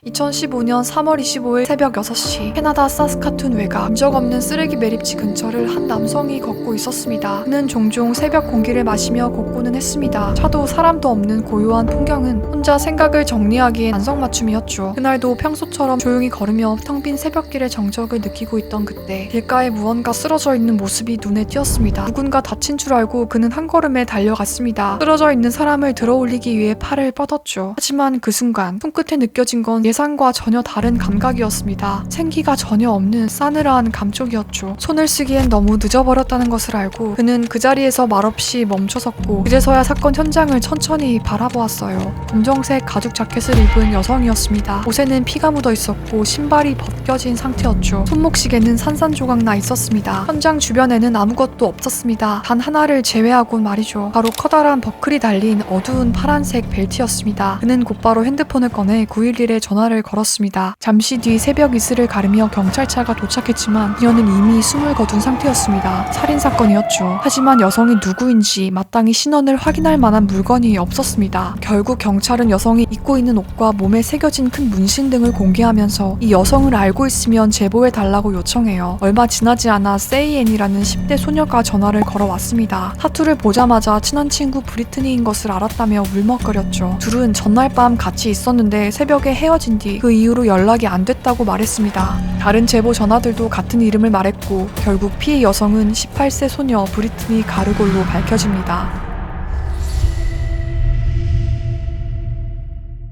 2015년 3월 25일 새벽 6시 캐나다 사스카툰 외곽 인적 없는 쓰레기 매립지 근처를 한 남성이 걷고 있었습니다. 그는 종종 새벽 공기를 마시며 걷고는 했습니다. 차도 사람도 없는 고요한 풍경은 혼자 생각을 정리하기엔 안성맞춤이었죠. 그날도 평소처럼 조용히 걸으며 텅 빈 새벽길의 정적을 느끼고 있던 그때 길가에 무언가 쓰러져 있는 모습이 눈에 띄었습니다. 누군가 다친 줄 알고 그는 한 걸음에 달려갔습니다. 쓰러져 있는 사람을 들어올리기 위해 팔을 뻗었죠. 하지만 그 순간 손끝에 느껴진 건 예상과 전혀 다른 감각이었습니다. 생기가 전혀 없는 싸늘한 감촉이었죠. 손을 쓰기엔 너무 늦어버렸다는 것을 알고 그는 그 자리에서 말없이 멈춰섰고 그제서야 사건 현장을 천천히 바라보았어요. 검정색 가죽 자켓을 입은 여성이었습니다. 옷에는 피가 묻어 있었고 신발이 벗겨진 상태였죠. 손목시계는 산산조각 나 있었습니다. 현장 주변에는 아무것도 없었습니다. 단 하나를 제외하곤 말이죠. 바로 커다란 버클이 달린 어두운 파란색 벨트였습니다. 그는 곧바로 핸드폰을 꺼내 911에 전화를 걸었습니다. 잠시 뒤 새벽 이슬을 가르며 경찰차가 도착했지만 그녀는 이미 숨을 거둔 상태였습니다. 살인사건이었죠. 하지만 여성이 누구인지 마땅히 신원을 확인할 만한 물건이 없었습니다. 결국 경찰은 여성이 입고 있는 옷과 몸에 새겨진 큰 문신 등을 공개하면서 이 여성을 알고 있으면 제보해달라고 요청해요. 얼마 지나지 않아 세이앤이라는 10대 소녀가 전화를 걸어왔습니다. 타투를 보자마자 친한 친구 브리트니인 것을 알았다며 울먹거렸죠. 둘은 전날 밤 같이 있었는데 새벽에 헤어진 뒤 그 이후로 연락이 안 됐다고 말했습니다. 다른 제보 전화들도 같은 이름을 말했고 결국 피해 여성은 18세 소녀 브리트니 가르골로 밝혀집니다.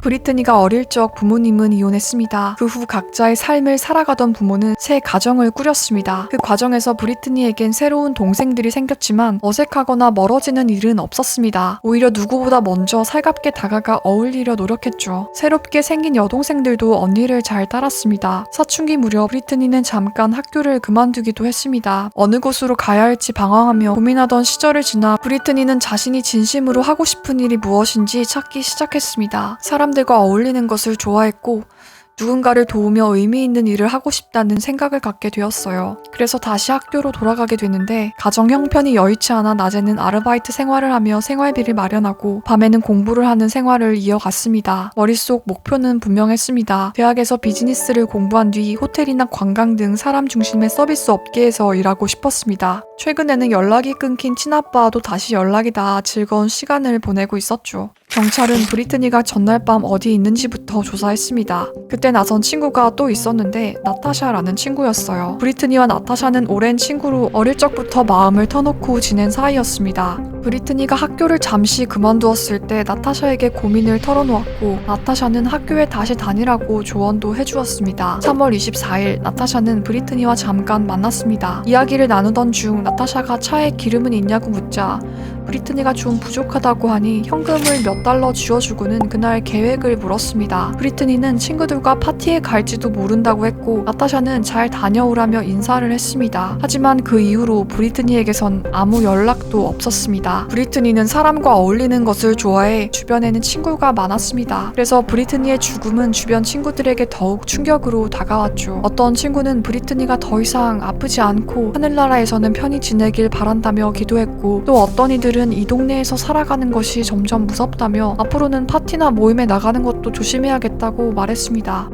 브리트니가 어릴 적 부모님은 이혼했습니다. 그 후 각자의 삶을 살아가던 부모는 새 가정을 꾸렸습니다. 그 과정에서 브리트니에겐 새로운 동생들이 생겼지만 어색하거나 멀어지는 일은 없었습니다. 오히려 누구보다 먼저 살갑게 다가가 어울리려 노력했죠. 새롭게 생긴 여동생들도 언니를 잘 따랐습니다. 사춘기 무렵 브리트니는 잠깐 학교를 그만두기도 했습니다. 어느 곳으로 가야 할지 방황하며 고민하던 시절을 지나 브리트니는 자신이 진심으로 하고 싶은 일이 무엇인지 찾기 시작했습니다. 사람들과 어울리는 것을 좋아했고 누군가를 도우며 의미 있는 일을 하고 싶다는 생각을 갖게 되었어요. 그래서 다시 학교로 돌아가게 됐는데 가정 형편이 여의치 않아 낮에는 아르바이트 생활을 하며 생활비를 마련하고 밤에는 공부를 하는 생활을 이어갔습니다. 머릿속 목표는 분명했습니다. 대학에서 비즈니스를 공부한 뒤 호텔이나 관광 등 사람 중심의 서비스 업계에서 일하고 싶었습니다. 최근에는 연락이 끊긴 친아빠와도 다시 연락이 닿아 즐거운 시간을 보내고 있었죠. 경찰은 브리트니가 전날 밤 어디 있는지부터 조사했습니다. 그때 나선 친구가 또 있었는데 나타샤라는 친구였어요. 브리트니와 나타샤는 오랜 친구로 어릴 적부터 마음을 터놓고 지낸 사이였습니다. 브리트니가 학교를 잠시 그만두었을 때 나타샤에게 고민을 털어놓았고 나타샤는 학교에 다시 다니라고 조언도 해주었습니다. 3월 24일 나타샤는 브리트니와 잠깐 만났습니다. 이야기를 나누던 중 나타샤가 차에 기름은 있냐고 묻자 브리트니가 좀 부족하다고 하니 현금을 몇 달러 쥐어주고는 그날 계획을 물었습니다. 브리트니는 친구들과 파티에 갈지도 모른다고 했고 나타샤는 잘 다녀오라며 인사를 했습니다. 하지만 그 이후로 브리트니에게선 아무 연락도 없었습니다. 브리트니는 사람과 어울리는 것을 좋아해 주변에는 친구가 많았습니다. 그래서 브리트니의 죽음은 주변 친구들에게 더욱 충격으로 다가왔죠. 어떤 친구는 브리트니가 더 이상 아프지 않고 하늘나라에서는 편히 지내길 바란다며 기도했고 또 어떤 이들은 이 동네에서 살아가는 것이 점점 무섭다며 앞으로는 파티나 모임에 나가는 것도 조심해야겠다고 말했습니다.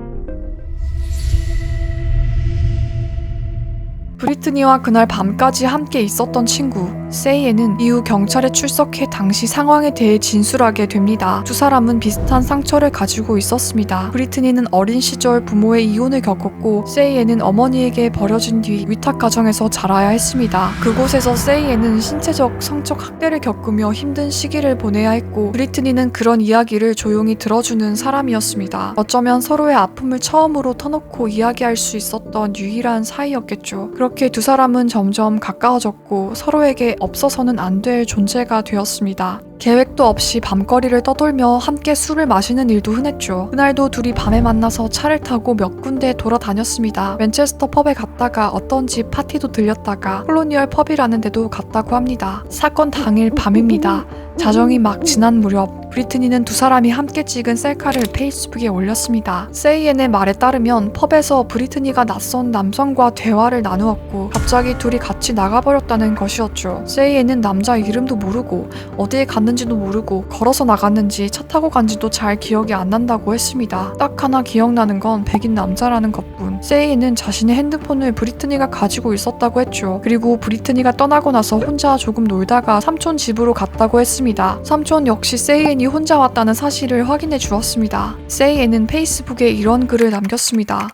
브리트니와 그날 밤까지 함께 있었던 친구 세이앤은 이후 경찰에 출석해 당시 상황에 대해 진술하게 됩니다. 두 사람은 비슷한 상처를 가지고 있었습니다. 브리트니는 어린 시절 부모의 이혼을 겪었고 세이앤은 어머니에게 버려진 뒤 위탁 가정에서 자라야 했습니다. 그곳에서 세이앤은 신체적, 성적 학대를 겪으며 힘든 시기를 보내야 했고 브리트니는 그런 이야기를 조용히 들어주는 사람이었습니다. 어쩌면 서로의 아픔을 처음으로 터놓고 이야기할 수 있었던 유일한 사이였겠죠. 그렇게 두 사람은 점점 가까워졌고 서로에게 없어서는 안 될 존재가 되었습니다. 계획도 없이 밤거리를 떠돌며 함께 술을 마시는 일도 흔했죠. 그날도 둘이 밤에 만나서 차를 타고 몇 군데 돌아다녔습니다. 맨체스터 펍에 갔다가 어떤 집 파티도 들렸다가 콜로니얼 펍이라는 데도 갔다고 합니다. 사건 당일 밤입니다. 자정이 막 지난 무렵 브리트니는 두 사람이 함께 찍은 셀카를 페이스북에 올렸습니다. 세이엔의 말에 따르면 펍에서 브리트니가 낯선 남성과 대화를 나누었고 갑자기 둘이 같이 나가버렸다는 것이었죠. 세이엔은 남자 이름도 모르고 어디에 갔는지도 모르고 걸어서 나갔는지 차 타고 간지도 잘 기억이 안 난다고 했습니다. 딱 하나 기억나는 건 백인 남자라는 것뿐. 세이엔은 자신의 핸드폰을 브리트니가 가지고 있었다고 했죠. 그리고 브리트니가 떠나고 나서 혼자 조금 놀다가 삼촌 집으로 갔다고 했습니다. 삼촌 역시 세이엔이 혼자 왔다는 사실을 확인해 주었습니다. 세이엔은 페이스북에 이런 글을 남겼습니다.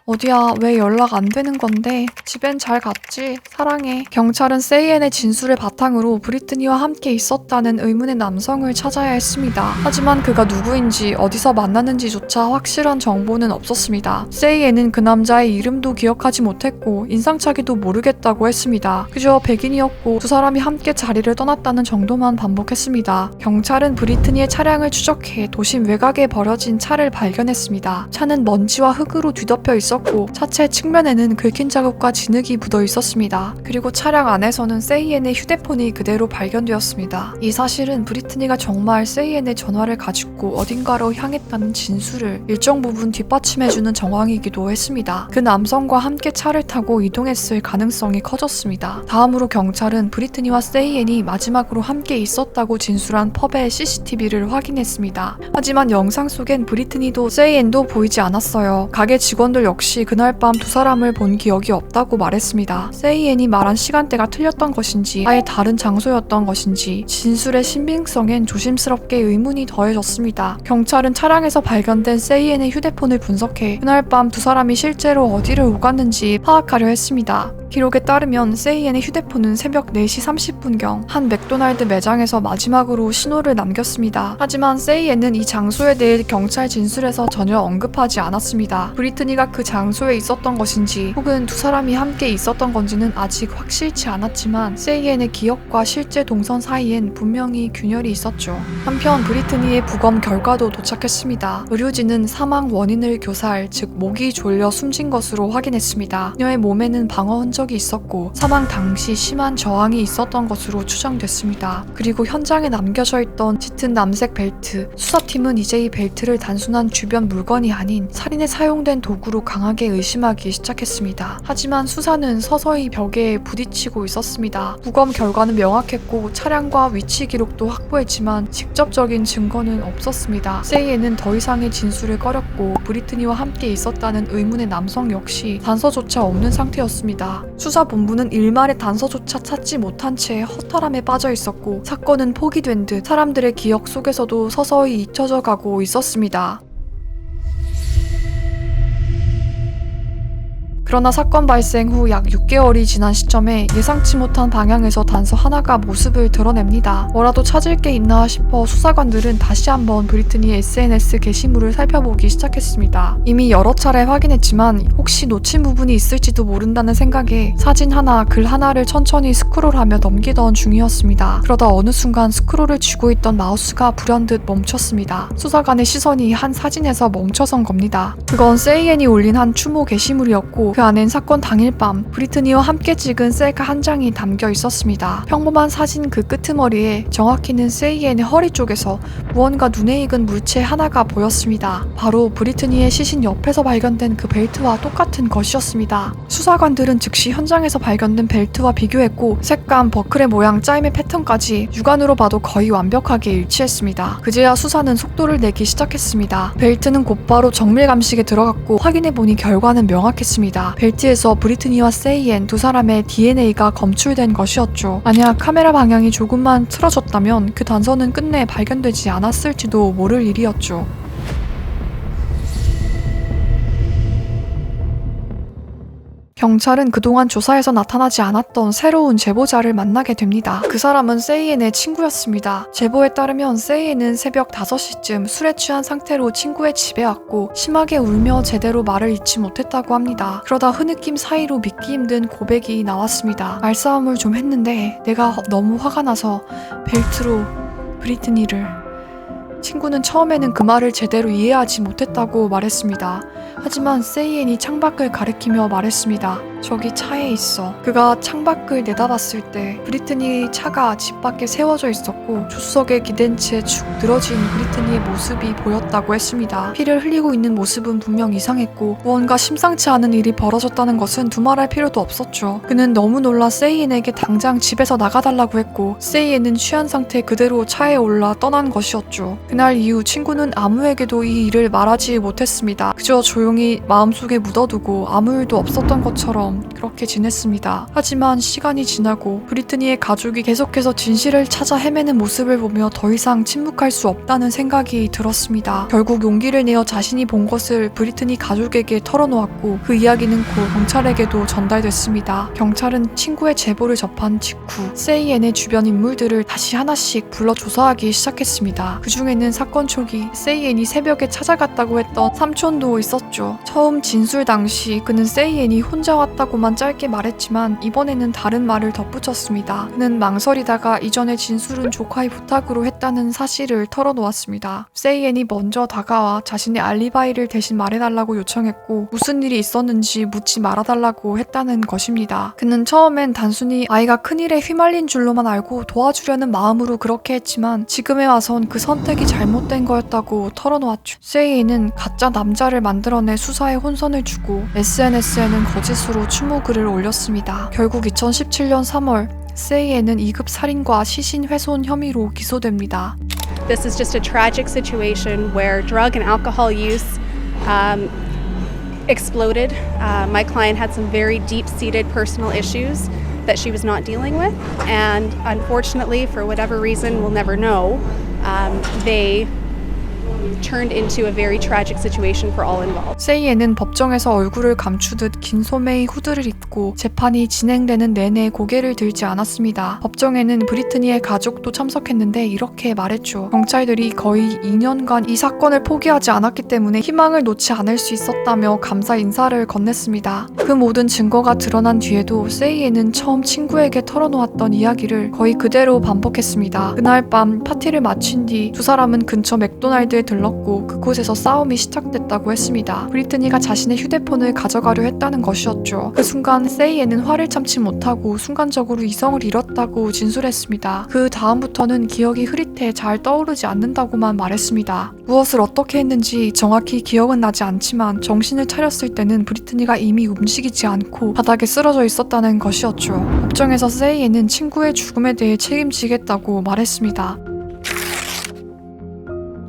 어디야, 왜 연락 안 되는 건데? 집엔 잘 갔지? 사랑해. 경찰은 세이엔의 진술을 바탕으로 브리트니와 함께 있었다는 의문의 남성을 찾아야 했습니다. 하지만 그가 누구인지 어디서 만났는지조차 확실한 정보는 없었습니다. 세이엔은 그 남자의 이름도 기억하지 못했고 인상착의도 모르겠다고 했습니다. 그저 백인이었고 두 사람이 함께 자리를 떠났다는 정도만 반복했습니다. 경찰은 브리트니의 차량을 추적해 도심 외곽에 버려진 차를 발견했습니다. 차는 먼지와 흙으로 뒤덮여 있었고 차체 측면에는 긁힌 자국과 진흙이 묻어 있었습니다. 그리고 차량 안에서는 세이엔의 휴대폰이 그대로 발견되었습니다. 이 사실은 브리트니가 정말 세이엔의 전화를 가지고 어딘가로 향했다는 진술을 일정 부분 뒷받침해주는 정황이기도 했습니다. 그 남성과 함께 차를 타고 이동했을 가능성이 커졌습니다. 다음으로 경찰은 브리트니와 세이엔이 마지막으로 함께 있었다고 진술한 펍의 CCTV를 확인했습니다. 하지만 영상 속엔 브리트니도 세이엔도 보이지 않았어요. 가게 직원들 역시 그날 밤 두 사람을 본 기억이 없다고 말했습니다. 세이엔이 말한 시간대가 틀렸던 것인지 아예 다른 장소였던 것인지 진술의 신빙성엔 조심스럽게 의문이 더해졌습니다. 경찰은 차량에서 발견된 세이엔의 휴대폰을 분석해 그날 밤 두 사람이 실제로 어디를 오갔는지 파악하려 했습니다. 기록에 따르면 세이엔의 휴대폰은 새벽 4시 30분경 한 맥도날드 매장에서 마지막으로 신호를 남겼습니다. 하지만 세이엔은 이 장소에 대해 경찰 진술에서 전혀 언급하지 않았습니다. 브리트니가 그 장소에 있었던 것인지 혹은 두 사람이 함께 있었던 건지는 아직 확실치 않았지만 세이엔의 기억과 실제 동선 사이엔 분명히 균열이 있었죠. 한편 브리트니의 부검 결과도 도착했습니다. 의료진은 사망 원인을 교살, 즉 목이 졸려 숨진 것으로 확인했습니다. 그녀의 몸에는 방어 흔적이 있었고 사망 당시 심한 저항이 있었던 것으로 추정됐습니다. 그리고 현장에 남겨져 있던 짙은 남색 벨트, 수사팀은 이제 이 벨트를 단순한 주변 물건이 아닌 살인에 사용된 도구로 강하게 의심하기 시작했습니다. 하지만 수사는 서서히 벽에 부딪히고 있었습니다. 부검 결과는 명확했고 차량과 위치 기록도 확보했지만 직접적인 증거는 없었습니다. 세이엔은 더 이상의 진술을 꺼렸고 브리트니와 함께 있었다는 의문의 남성 역시 단서조차 없는 상태였습니다. 수사본부는 일말의 단서조차 찾지 못한 채 허탈함에 빠져 있었고 사건은 포기된 듯 사람들의 기억 속에서도 서서히 잊혀져 가고 있었습니다. 그러나 사건 발생 후 약 6개월이 지난 시점에 예상치 못한 방향에서 단서 하나가 모습을 드러냅니다. 뭐라도 찾을 게 있나 싶어 수사관들은 다시 한번 브리트니의 SNS 게시물을 살펴보기 시작했습니다. 이미 여러 차례 확인했지만 혹시 놓친 부분이 있을지도 모른다는 생각에 사진 하나, 글 하나를 천천히 스크롤하며 넘기던 중이었습니다. 그러다 어느 순간 스크롤을 쥐고 있던 마우스가 불현듯 멈췄습니다. 수사관의 시선이 한 사진에서 멈춰선 겁니다. 그건 세이엔이 올린 한 추모 게시물이었고 그 안엔 사건 당일 밤 브리트니와 함께 찍은 셀카 한 장이 담겨 있었습니다. 평범한 사진 그 끄트머리에 정확히는 세이엔의 허리 쪽에서 무언가 눈에 익은 물체 하나가 보였습니다. 바로 브리트니의 시신 옆에서 발견된 그 벨트와 똑같은 것이었습니다. 수사관들은 즉시 현장에서 발견된 벨트와 비교했고 색감, 버클의 모양, 짜임의 패턴까지 육안으로 봐도 거의 완벽하게 일치했습니다. 그제야 수사는 속도를 내기 시작했습니다. 벨트는 곧바로 정밀 감식에 들어갔고 확인해보니 결과는 명확했습니다. 벨트에서 브리트니와 세이엔 두 사람의 DNA가 검출된 것이었죠. 만약 카메라 방향이 조금만 틀어졌다면 그 단서는 끝내 발견되지 않았을지도 모를 일이었죠. 경찰은 그동안 조사에서 나타나지 않았던 새로운 제보자를 만나게 됩니다. 그 사람은 세이엔의 친구였습니다. 제보에 따르면 세이엔은 새벽 5시쯤 술에 취한 상태로 친구의 집에 왔고 심하게 울며 제대로 말을 잇지 못했다고 합니다. 그러다 흐느낌 사이로 믿기 힘든 고백이 나왔습니다. 말싸움을 좀 했는데 내가 너무 화가 나서 벨트로 브리트니를. 친구는 처음에는 그 말을 제대로 이해하지 못했다고 말했습니다. 하지만 세이엔이 창밖을 가리키며 말했습니다. 저기 차에 있어. 그가 창밖을 내다봤을 때 브리트니 차가 집 밖에 세워져 있었고 조수석에 기댄 채 축 늘어진 브리트니의 모습이 보였다고 했습니다. 피를 흘리고 있는 모습은 분명 이상했고 무언가 심상치 않은 일이 벌어졌다는 것은 두말할 필요도 없었죠. 그는 너무 놀라 세이엔에게 당장 집에서 나가달라고 했고 세이엔은 취한 상태 그대로 차에 올라 떠난 것이었죠. 그날 이후 친구는 아무에게도 이 일을 말하지 못했습니다. 그저 조용히 마음속에 묻어두고 아무 일도 없었던 것처럼 그렇게 지냈습니다. 하지만 시간이 지나고 브리트니의 가족이 계속해서 진실을 찾아 헤매는 모습을 보며 더 이상 침묵할 수 없다는 생각이 들었습니다. 결국 용기를 내어 자신이 본 것을 브리트니 가족에게 털어놓았고 그 이야기는 곧 경찰에게도 전달됐습니다. 경찰은 친구의 제보를 접한 직후 세이엔의 주변 인물들을 다시 하나씩 불러 조사하기 시작했습니다. 그 중에는 사건 초기 세이엔이 새벽에 찾아갔다고 했던 삼촌도 있었죠. 처음 진술 당시 그는 세이엔이 혼자 왔다고만 짧게 말했지만 이번에는 다른 말을 덧붙였습니다. 그는 망설이다가 이전의 진술은 조카의 부탁으로 했다는 사실을 털어놓았습니다. 세이엔이 먼저 다가와 자신의 알리바이를 대신 말해달라고 요청했고 무슨 일이 있었는지 묻지 말아달라고 했다는 것입니다. 그는 처음엔 단순히 아이가 큰일에 휘말린 줄로만 알고 도와주려는 마음으로 그렇게 했지만 지금에 와선 그 선택이 잘못된 거였다고 털어놓았죠. 세이엔은 가짜 남자를 만들어내 수사에 혼선을 주고 SNS에는 거짓으로 추모글을 올렸습니다. 결국 2017년 3월 세이엔은 2급 살인과 시신 훼손 혐의로 기소됩니다. This is just a tragic situation where drug and alcohol use exploded. My client had some very deep-seated personal issues that she was not dealing with, and unfortunately, for whatever reason, we'll never know, they turned into a very tragic situation for all involved. 세이엔은 법정에서 얼굴을 감추듯 긴 소매의 후드를 입고 재판이 진행되는 내내 고개를 들지 않았습니다. 법정에는 브리트니의 가족도 참석했는데 이렇게 말했죠. 경찰들이 거의 2년간 이 사건을 포기하지 않았기 때문에 희망을 놓지 않을 수 있었다며 감사 인사를 건넸습니다. 그 모든 증거가 드러난 뒤에도 세이엔은 처음 친구에게 털어놓았던 이야기를 거의 그대로 반복했습니다. 그날 밤 파티를 마친 뒤 두 사람은 근처 맥도날드에 들렀고 그곳에서 싸움이 시작됐다고 했습니다. 브리트니가 자신의 휴대폰을 가져가려 했다는 것이었죠. 그 순간 세이엔은 화를 참지 못하고 순간적으로 이성을 잃었다고 진술했습니다. 그 다음부터는 기억이 흐릿해 잘 떠오르지 않는다고만 말했습니다. 무엇을 어떻게 했는지 정확히 기억은 나지 않지만 정신을 차렸을 때는 브리트니가 이미 움직이지 않고 바닥에 쓰러져 있었다는 것이었죠. 법정에서 세이엔은 친구의 죽음에 대해 책임지겠다고 말했습니다.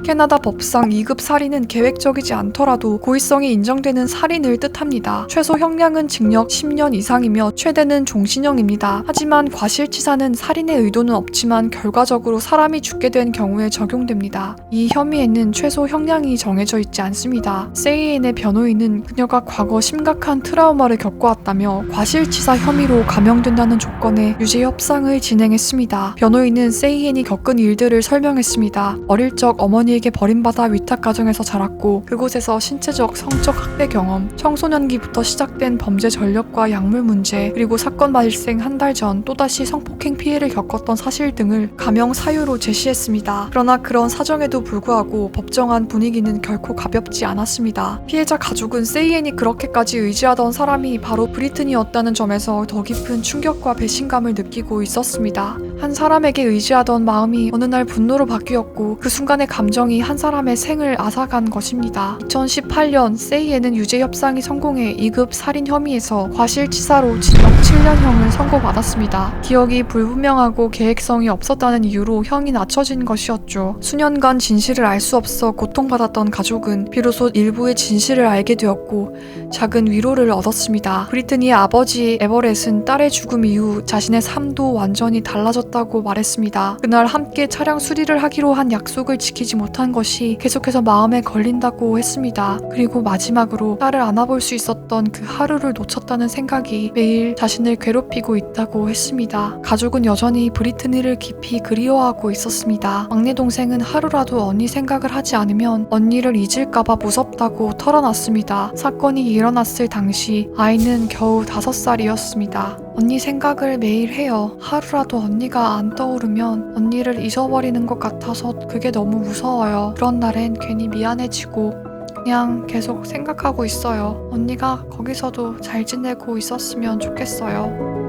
캐나다 법상 2급 살인은 계획적이지 않더라도 고의성이 인정되는 살인을 뜻합니다. 최소 형량은 징역 10년 이상이며 최대는 종신형입니다. 하지만 과실치사는 살인의 의도는 없지만 결과적으로 사람이 죽게 된 경우에 적용됩니다. 이 혐의에는 최소 형량이 정해져 있지 않습니다. 세이엔의 변호인은 그녀가 과거 심각한 트라우마를 겪어왔다며 과실치사 혐의로 감형된다는 조건에 유죄 협상을 진행했습니다. 변호인은 세이엔이 겪은 일들을 설명했습니다. 어릴 적 어머니에게 버림받아 위탁 가정에서 자랐고 그곳에서 신체적, 성적 학대 경험, 청소년기부터 시작된 범죄 전력과 약물 문제, 그리고 사건 발생 한 달 전 또다시 성폭행 피해를 겪었던 사실 등을 감형 사유로 제시했습니다. 그러나 그런 사정에도 불구하고 법정안 분위기는 결코 가볍지 않았습니다. 피해자 가족은 세이엔이 그렇게까지 의지하던 사람이 바로 브리트니였다는 점에서 더 깊은 충격과 배신감을 느끼고 있었습니다. 한 사람에게 의지하던 마음이 어느 날 분노로 바뀌었고 그 순간의 감정이 한 사람의 생을 앗아간 것입니다. 2018년 세이엔은 유죄 협상이 성공해 2급 살인 혐의에서 과실치사로 징역 7년형을 선고받았습니다. 기억이 불분명하고 계획성이 없었다는 이유로 형이 낮춰진 것이었죠. 수년간 진실을 알 수 없어 고통받았던 가족은 비로소 일부의 진실을 알게 되었고 작은 위로를 얻었습니다. 브리트니의 아버지 에버렛은 딸의 죽음 이후 자신의 삶도 완전히 달라졌다고 말했습니다. 그날 함께 차량 수리를 하기로 한 약속을 지키지 못한 것이 계속해서 마음에 걸린다고 했습니다. 그리고 마지막으로 딸을 안아볼 수 있었던 그 하루를 놓쳤다는 생각이 매일 자신을 괴롭히고 있다고 했습니다. 가족은 여전히 브리트니를 깊이 그리워하고 있었습니다. 막내 동생은 하루라도 언니 생각을 하지 않으면 언니를 잊을까봐 무섭다고 털어놨습니다. 사건이 일어났을 당시 아이는 겨우 5살이었습니다. 언니 생각을 매일 해요. 하루라도 언니가 안 떠오르면 언니를 잊어버리는 것 같아서 그게 너무 무서워요. 그런 날엔 괜히 미안해지고 그냥 계속 생각하고 있어요. 언니가 거기서도 잘 지내고 있었으면 좋겠어요.